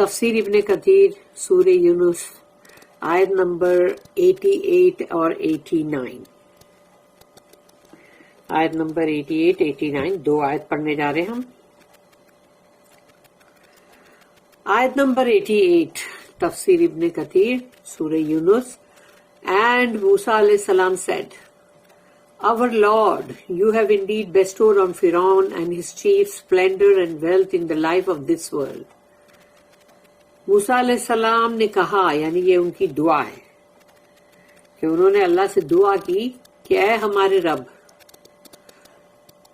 تفسیر ابن کثیر سورہ یونس آیت نمبر 88 اور 89. آیت نمبر 88 89 دو آیت پڑھنے جا رہے ہم. آیت نمبر 88 تفسیر ابن کثیر سورہ یونس. And Musa alayhi salam said, Our Lord, you have indeed bestowed on Pharaoh and his chiefs splendor and wealth in the life of this world. موسیٰ علیہ السلام نے کہا، یعنی یہ ان کی دعا ہے کہ انہوں نے اللہ سے دعا کی کہ اے ہمارے رب،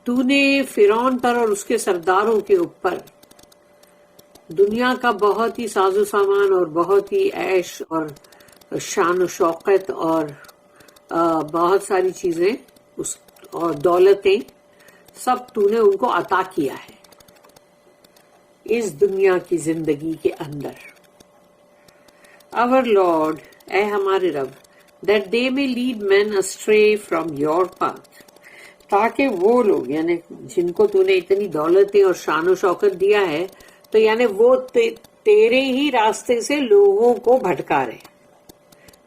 تو نے فرعون پر اور اس کے سرداروں کے اوپر دنیا کا بہت ہی ساز و سامان اور بہت ہی عیش اور شان و شوقت اور بہت ساری چیزیں اور دولتیں سب تو نے ان کو عطا کیا ہے اس دنیا کی زندگی کے اندر. Our Lord, اے ہمارے رب, that they may lead men astray from your path, تاکہ وہ لوگ یعنی جن کو تو نے اتنی دولتیں اور شان و شوکت دیا ہے تو یعنی وہ تیرے ہی راستے سے لوگوں کو بھٹکا رہے،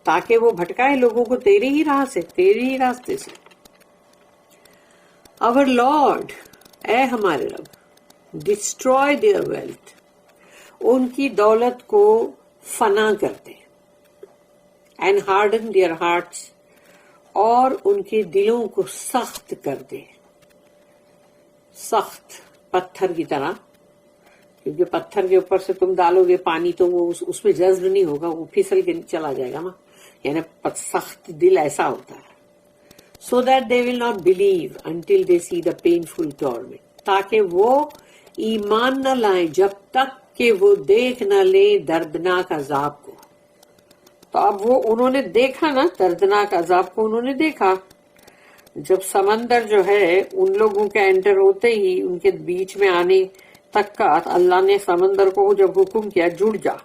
تاکہ وہ بھٹکائے لوگوں کو تیرے ہی راہ سے، تیرے ہی راستے سے. Our Lord, اے ہمارے رب, destroy their wealth, ان کی دولت کو فنا کر دے. And harden their hearts, اور ان کے دلوں کو سخت کر دے. سخت پتھر کی طرح، کیونکہ پتھر کے اوپر سے تم ڈالو گے پانی تو وہ اس میں جذب نہیں ہوگا، وہ پھسل کے چلا جائے گا نا، یعنی سخت دل ایسا ہوتا ہے. So that they will not believe until they see the painful torment, تاکہ وہ ایمان نہ لائیں جب تک کہ وہ دیکھ نہ لیں دردناک عذاب کو. تو اب وہ انہوں نے دیکھا نا، دردناک عذاب کو انہوں نے دیکھا جب سمندر جو ہے ان لوگوں کے انٹر ہوتے ہی ان کے بیچ میں آنے تک کا اللہ نے سمندر کو جب حکم کیا جڑ جا.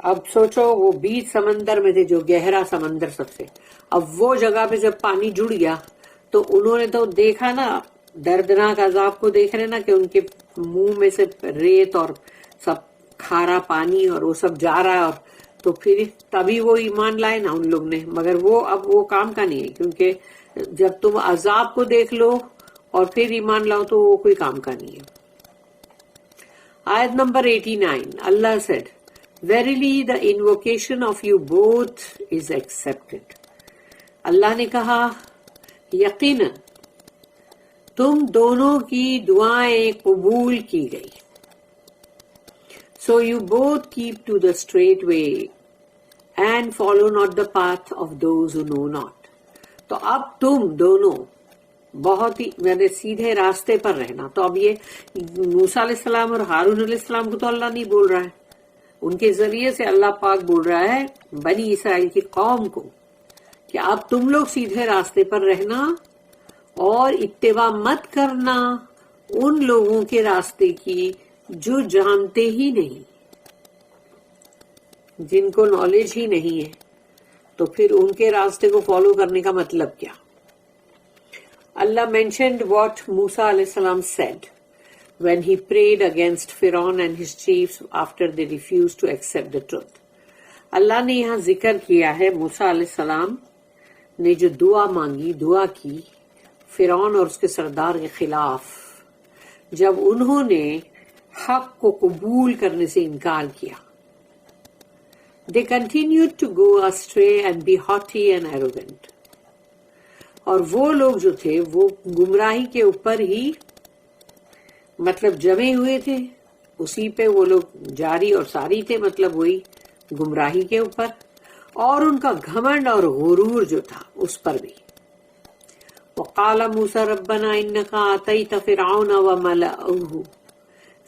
اب سوچو وہ بیچ سمندر میں تھے جو گہرا سمندر سب سے، اب وہ جگہ پہ جب پانی جڑ گیا تو انہوں نے تو دیکھا نا دردناک عذاب کو، دیکھ رہے نا کہ ان کے منہ میں سے ریت اور سب کھارا پانی اور وہ سب جا رہا ہے، اور تو پھر تبھی وہ ایمان لائے نا ان لوگ نے. مگر وہ اب وہ کام کا نہیں ہے، کیونکہ جب تم عذاب کو دیکھ لو اور پھر ایمان لاؤ تو وہ کوئی کام کا نہیں ہے. آیت number 89 Allah said, Verily the invocation of you both is accepted. اللہ نے کہا یقیناً تم دونوں کی دعائیں قبول کی گئی. So you both keep to the straight way and follow not the path of those who know not. تو اب تم دونوں بہت ہی یعنی سیدھے راستے پر رہنا. تو اب یہ موسیٰ علیہ السلام اور ہارون علیہ السلام کو تو اللہ نہیں بول رہا ہے، ان کے ذریعے سے اللہ پاک بول رہا ہے بنی اسرائیل کی قوم کو کہ اب تم لوگ سیدھے راستے پر رہنا اور اتباع مت کرنا ان لوگوں کے راستے کی جو جانتے ہی نہیں، جن کو نالج ہی نہیں ہے. تو پھر ان کے راستے کو فالو کرنے کا مطلب کیا؟ Allah mentioned what Musa alayhi salam said when he prayed against Pharaoh and his chiefs after they refused to accept the truth. اللہ نے یہاں ذکر کیا ہے موسیٰ علیہ السلام نے جو دعا مانگی، دعا کی فرعون اور اس کے سردار کے خلاف جب انہوں نے حق کو قبول کرنے سے انکار کیا. They continued to go astray and be haughty and arrogant. اور وہ لوگ جو تھے وہ گمراہی کے اوپر ہی مطلب جمے ہوئے تھے، اسی پہ وہ لوگ جاری اور ساری تھے، مطلب وہی گمراہی کے اوپر، اور ان کا گھمنڈ اور غرور جو تھا اس پر بھی. وقال موسیٰ ربنا انکا آتیت فرعون وملأہ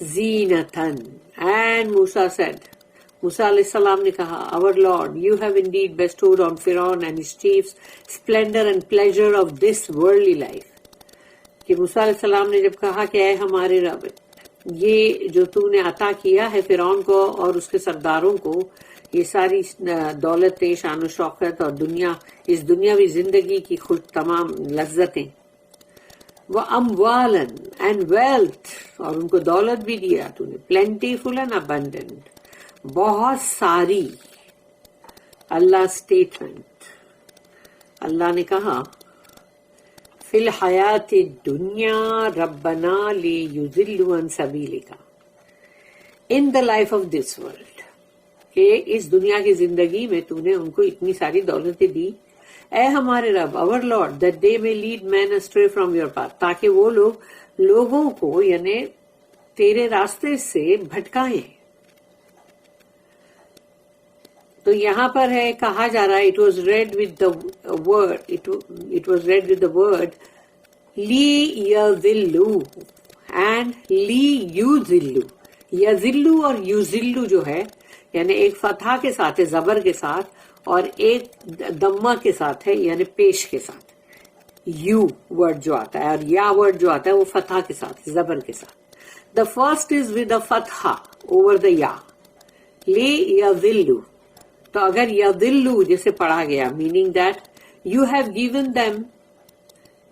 زینتا. And Musa said, موسیٰ علیہ السلام نے کہا Our Lord, you have indeed bestowed on Pharaoh and his chiefs splendor and pleasure of this worldly life. کہ موسیٰ علیہ السلام نے جب کہا کہ اے ہمارے رب، یہ جو تو نے عطا کیا ہے فرعون کو اور اس کے سرداروں کو، یہ ساری دولتیں، شان و شوکت اور دنیا، اس دنیاوی زندگی کی خود تمام لذتیں، وَأَمْوَالًا and wealth، اور ان کو دولت بھی دیا تو نے، plentiful and abundant، بہت ساری اللہ اسٹیٹمنٹ. اللہ نے کہا فی الحیات الدنیا ربنا لیضلوا عن سبیلک, in the life of this world, کہ اس دنیا کی زندگی میں تو نے ان کو اتنی ساری دولتیں دی, اے ہمارے رب, our Lord, that they may lead men astray from your path, تاکہ وہ لوگوں کو یعنی تیرے راستے سے بھٹکائیں. تو یہاں پر ہے کہا جا رہا ہے, it was read with the word لی یذلو and لی یذلو. یذلو اور یذلو جو ہے یعنی ایک فتحہ کے ساتھ ہے, زبر کے ساتھ, اور ایک دمہ کے ساتھ ہے یعنی پیش کے ساتھ. یو ورڈ جو آتا ہے اور یا ورڈ جو آتا ہے وہ فتحہ کے ساتھ, زبر کے ساتھ. The first is with a فتحہ اوور دا یا, لی یذلو. تو اگر یذلو جیسے پڑھا گیا, meaning that you have given them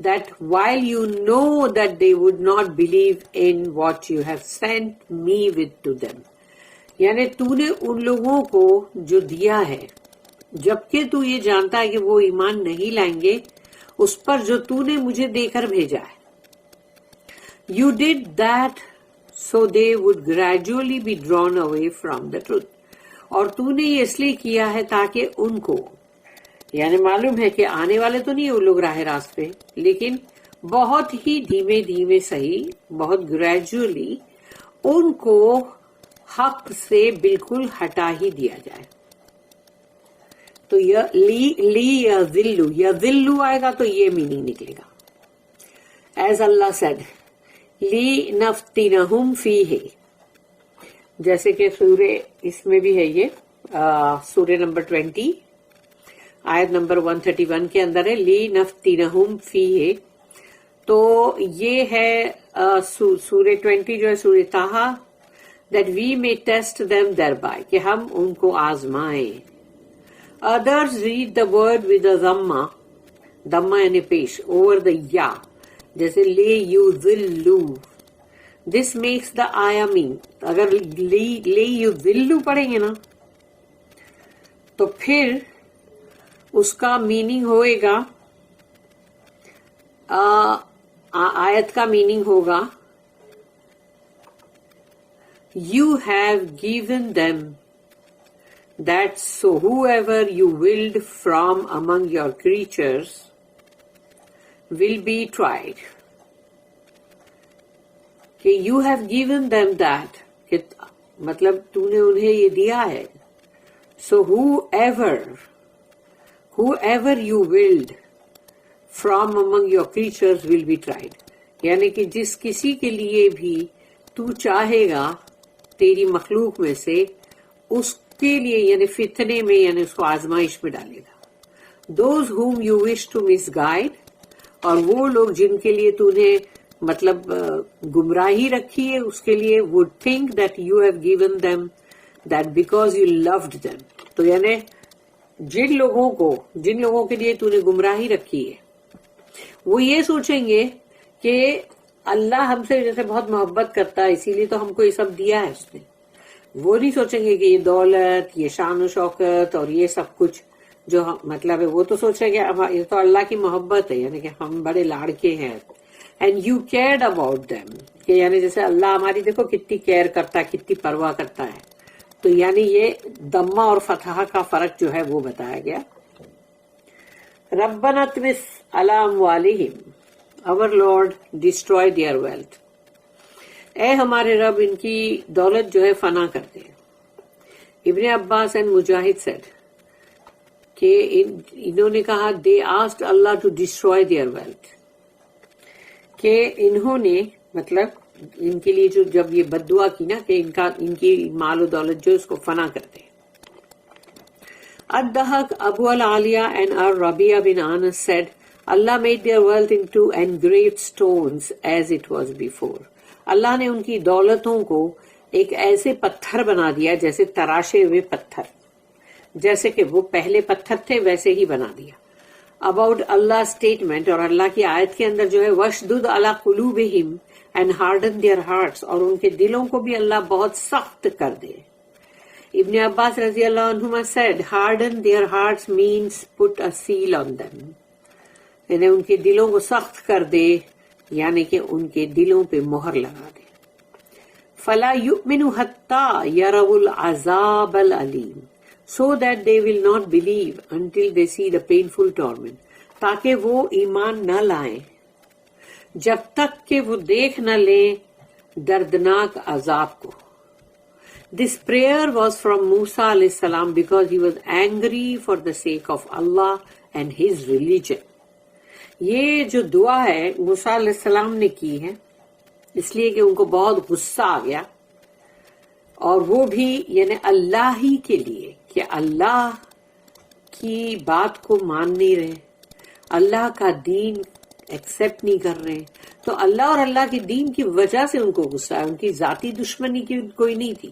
that while you know that they would not believe in what you have sent me with to them, یعنی تو نے ان لوگوں کو جو دیا ہے جبکہ تو یہ جانتا ہے کہ وہ ایمان نہیں لائیں گے اس پر جو تو نے مجھے دے کر بھیجا ہے. You did that so they would gradually be drawn away from the truth. اور تو نے یہ اس لیے کیا ہے تاکہ ان کو, یعنی معلوم ہے کہ آنے والے تو نہیں وہ لوگ راہ راست پہ, لیکن بہت ہی دھیمے دھیمے صحیح, بہت گریجولی ان کو حق سے بالکل ہٹا ہی دیا جائے. تو لی یذلو آئے گا تو یہ میننگ نکلے گا. ایز اللہ سیڈ لی نفتنہم فیہ, جیسے کہ سورہ اس میں بھی ہے یہ سورہ نمبر 20 آیت نمبر 131 کے اندر ہے لی نفتنہم فیہ. تو یہ ہے سورہ 20 جو ہے سورہ Taha, that we may test them thereby, کہ ہم ان کو آزمائیں. Others read the word with a dhamma یعنی پیش over the ya, جیسے لے یذلو. This makes the ayah mean, اگر لے یذلو پڑھیں گے نا تو پھر اس کا میننگ ہوئے گا, آیت کا میننگ ہوگا you have given them that so whoever you willed from among your creatures will be tried. کہ you have given them that, کہ مطلب تو نے انہیں یہ دیا ہے. so whoever you willed from among your creatures will be tried, یعنی کہ جس کسی کے لیے بھی تو چاہے گا تیری مخلوق میں سے, اس کے لیے یعنی فتنے میں یعنی اس کو آزمائش میں ڈالے گا. Those whom you wish to misguide, اور وہ لوگ جن کے لیے تو نے مطلب گمراہی رکھی ہے اس کے لیے would think that you have given them that because you loved them. تو یعنی جن لوگوں کے لیے تو نے گمراہی رکھی ہے وہ یہ سوچیں گے کہ اللہ ہم سے جیسے بہت محبت کرتا ہے اسی لیے تو ہم کو یہ سب دیا ہے اس نے. وہ نہیں سوچیں گے کہ یہ دولت, یہ شان و شوکت اور یہ سب کچھ جو مطلب ہے, وہ تو سوچیں گے یہ تو اللہ کی محبت ہے, یعنی کہ ہم بڑے لاڑکے ہیں. And you cared about them, کہ یعنی جیسے اللہ ہماری دیکھو کتنی کیئر کرتا ہے, کتنی پرواہ کرتا ہے. تو یعنی یہ دمہ اور فتحہ کا فرق جو ہے وہ بتایا گیا. ربنا اطمس علی اموالہم, our Lord destroy their wealth. اے ہمارے رب ان کی دولت جو ہے فنا کر دے. ابن عباس اینڈ مجاہد said کہ انہوں نے کہا they asked Allah to destroy their wealth, کہ انہوں نے مطلب ان کے لیے جو جب یہ بد دعا کی نا کہ ان کی مال و دولت جو اس کو فنا کر دے. الضحاک ابو العالیہ اینڈ الربیع بن انس said Allah made their wealth into engraved stones as it was before. اللہ نے ان کی دولتوں کو ایک ایسے پتھر بنا دیا جیسے تراشے ہوئے پتھر, جیسے کہ وہ پہلے پتھر تھے ویسے ہی بنا دیا. About Allah statement, اور اللہ کی آیت کے اندر جو ہے وَشْدُدْ عَلَىٰ قُلُوبِهِمْ and harden their hearts, اور ان کے دلوں کو بھی اللہ بہت سخت کر دے. Ibn Abbas radiallahu anhuma said, harden their hearts means put a seal on them. یعنی ان کے دلوں کو سخت کر دے، یعنی کہ ان کے دلوں پہ مہر لگا دے. فَلَا يُؤْمِنُ حَتَّى يَرَوُا الْعَذَابَ الْعَلِيمِ so that they will not believe until they see the painful torment. تاکہ وہ ایمان نہ لائیں جب تک کہ وہ دیکھ نہ لیں دردناک عذاب کو. This prayer was from Musa alayhi salam because he was angry for the sake of Allah and his religion. یہ جو دعا ہے موسیٰ علیہ السلام نے کی ہے اس لیے کہ ان کو بہت غصہ آ گیا، اور وہ بھی یعنی اللہ ہی کے لیے، کہ اللہ کی بات کو مان نہیں رہے، اللہ کا دین ایکسپٹ نہیں کر رہے. تو اللہ اور اللہ کے دین کی وجہ سے ان کو غصہ ہے، ان کی ذاتی دشمنی کی کوئی نہیں تھی.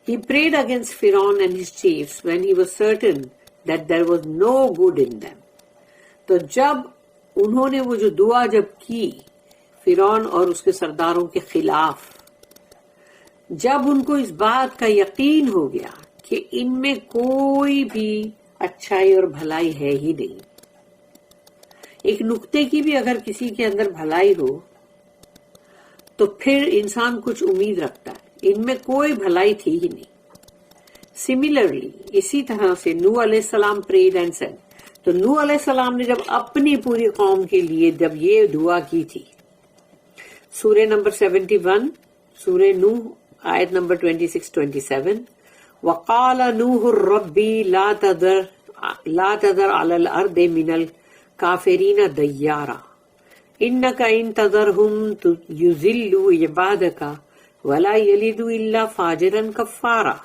He prayed against Pharaoh and his chiefs when he was certain that there was no good in them. تو جب انہوں نے وہ جو دعا جب کی فرعون اور اس کے سرداروں کے خلاف، جب ان کو اس بات کا یقین ہو گیا کہ ان میں کوئی بھی اچھائی اور بھلائی ہے ہی نہیں. ایک نقطے کی بھی اگر کسی کے اندر بھلائی ہو تو پھر انسان کچھ امید رکھتا ہے، ان میں کوئی بھلائی تھی ہی نہیں. سملرلی اسی طرح سے نوح علیہ السلام prayed and said. تو نوح علیہ السلام نے جب اپنی پوری قوم کے لیے جب یہ دعا کی تھی، سورہ نمبر 71 سورہ نوح آیت نمبر 26-27، وَقَالَ نُوحٌ رَبِّ لَا تَذَرْ عَلَى الْأَرْضِ مِنَ الْكَافِرِينَ دَيَّارًا إِنَّكَ إِن تَذَرْهُمْ يُضِلُّوا عِبَادَكَ وَلَا يَلِدُوا إِلَّا فَاجِرًا كَفَّارًا.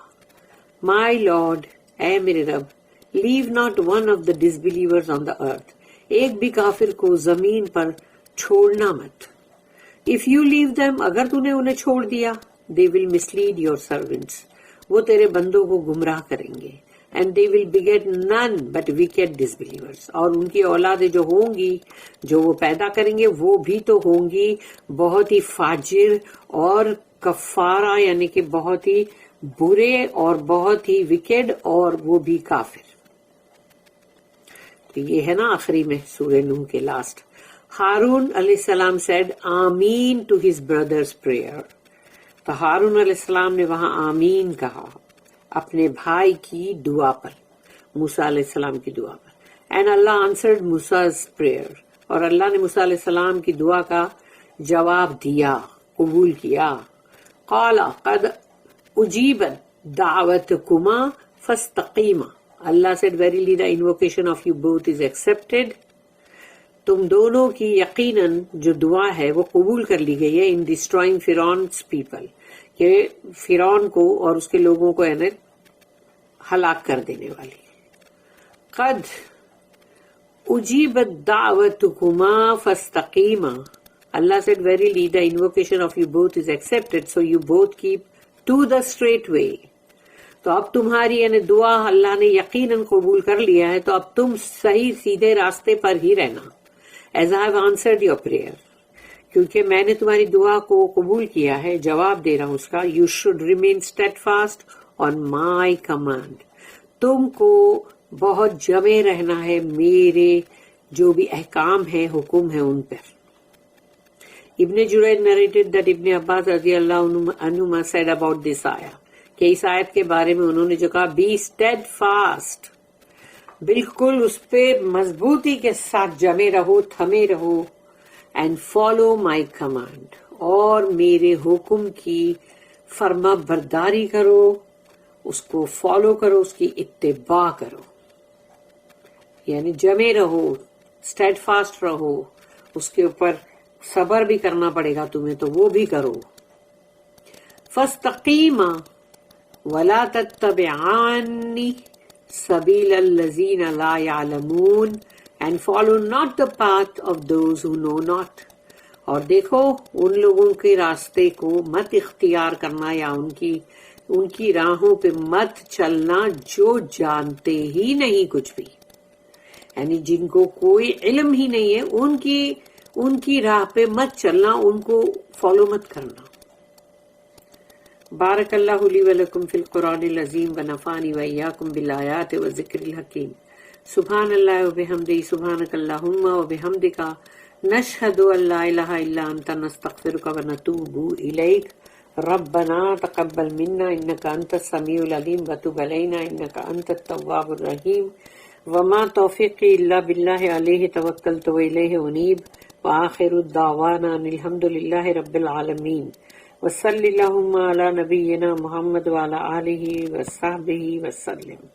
My Lord، اے میرے رب، leave not one of the disbelievers on the earth. ایک بھی کافر کو زمین پر چھوڑنا مت. If you leave them، اگر تو نے انہیں چھوڑ دیا، they will mislead your servants. وہ تیرے بندوں کو گمراہ کریں گے. And they will beget none but wicked disbelievers. اور ان کی اولادیں جو ہوں گی، جو وہ پیدا کریں گے، وہ بھی تو ہوں گی بہت ہی فاجر اور کفارہ، یعنی کہ بہت ہی برے اور بہت ہی وکیڈ، اور وہ بھی کافر. یہ ہے نا آخری میں سورہ نوح کے لاسٹ. ہارون علیہ السلام said آمین to his brother's prayer. تو ہارون علیہ السلام نے وہاں آمین کہا اپنے بھائی کی دعا پر، موسیٰ علیہ السلام کی دعا پر. And Allah answered Musa's prayer. اور اللہ نے موسیٰ علیہ السلام کی دعا کا جواب دیا، قبول کیا. قال قد اجیبت دعوتکما فاستقیما. Allah said, verily the invocation of you both is accepted. تم دونوں کی یقیناً جو دعا ہے وہ قبول کر لی گئی ہے in destroying Pharaoh's people، کہ فرعون کو اور اس کے لوگوں کو یعنی ہلاک کر دینے والی. قد اجیبت دعوتکما فاستقیما. Allah said, verily the invocation of you both is accepted, so you both keep to the straight way. تو اب تمہاری یعنی دعا اللہ نے یقیناً قبول کر لیا ہے، تو اب تم صحیح سیدھے راستے پر ہی رہنا. As I have answered your prayer، کیونکہ میں نے تمہاری دعا کو قبول کیا ہے، جواب دے رہا ہوں اس کا. You should remain steadfast on my command. تم کو بہت جمے رہنا ہے میرے جو بھی احکام ہیں، حکم ہیں ان پر. ابن جریج narrated that Ibn Abbas رضی اللہ عنہما said about this ayah، کہ اس آیت کے بارے میں انہوں نے جو کہا بی اسٹیڈ فاسٹ، بالکل اس پہ مضبوطی کے ساتھ جمے رہو، تھمے رہو. اینڈ فالو مائی کمانڈ، اور میرے حکم کی فرما برداری کرو، اس کو فالو کرو، اس کی اتباع کرو. یعنی جمے رہو، اسٹیڈ فاسٹ رہو، اس کے اوپر صبر بھی کرنا پڑے گا تمہیں تو وہ بھی کرو. فاستقیما وَلَا تَتَّبِعَانِ سَبِيلَ الَّذِينَ لَا يَعْلَمُونَ and follow not the path of those who know not. اور دیکھو ان لوگوں کے راستے کو مت اختیار کرنا یا ان کی راہوں پہ مت چلنا جو جانتے ہی نہیں کچھ بھی، یعنی جن کو کوئی علم ہی نہیں ہے ان کی راہ پہ مت چلنا، ان کو فالو مت کرنا. بارک اللہ لی ولکم فی القرآن العظیم ونفعنی وإیاکم بالآیات والذکر الحکیم۔ سبحان اللہ وبحمدہ، سبحانک اللہم وبحمدک، نشہد ان لا الہ الا انت، نستغفرک ونتوب الیک۔ ربنا تقبل منا انک انت السمیع العلیم وتب علینا انک انت التواب الرحیم۔ وما توفیقی الا باللہ علیہ توکلت والیہ انیب۔ وآخر الدعوانا ان الحمد للہ رب العالمین۔ وصلی اللہم علی نبینا محمد وعلی آلہ وصحبہ وسلم۔